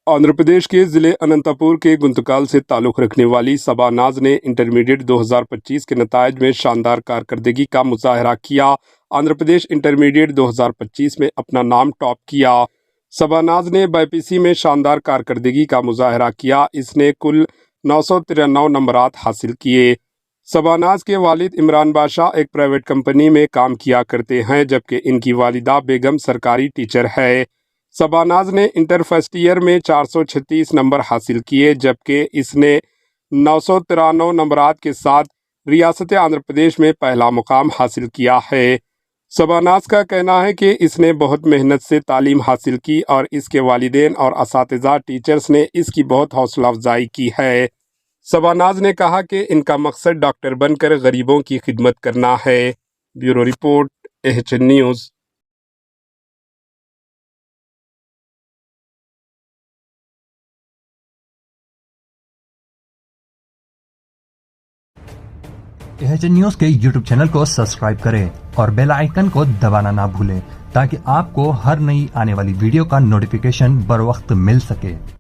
आंध्र प्रदेश के ज़िले अनंतपुर के गुंतकाल से ताल्लुक़ रखने वाली शबानाज ने इंटरमीडिएट 2025 के नताइज में शानदार कारकर्दगी का मुजाहरा किया। आंध्र प्रदेश इंटरमीडिएट 2025 में अपना नाम टॉप किया। शबानाज ने बाईपीसी में शानदार कारकर्दगी का मुजाहरा किया। इसने कुल 993 नंबरात हासिल किए। शबानाज के वालिद इमरान बादशाह एक प्राइवेट कंपनी में काम किया करते हैं, जबकि इनकी वालिदा बेगम सरकारी टीचर है। शबानाज ने इंटर फर्स्ट ईयर में 436 नंबर हासिल किए, जबकि इसने 993 नंबरात के साथ रियासत आंध्र प्रदेश में पहला मुकाम हासिल किया है। शबानाज का कहना है कि इसने बहुत मेहनत से तालीम हासिल की और इसके वालिदैन और असातिज़ा टीचर्स ने इसकी बहुत हौसला अफजाई की है। शबानाज ने कहा कि इनका मकसद डॉक्टर बनकर गरीबों की खिदमत करना है। Bureau report, AHN news. AHN news के YouTube चैनल को सब्सक्राइब करें और बेल आइकन को दबाना ना भूलें ताकि आपको हर नई आने वाली वीडियो का नोटिफिकेशन बर वक्त मिल सके।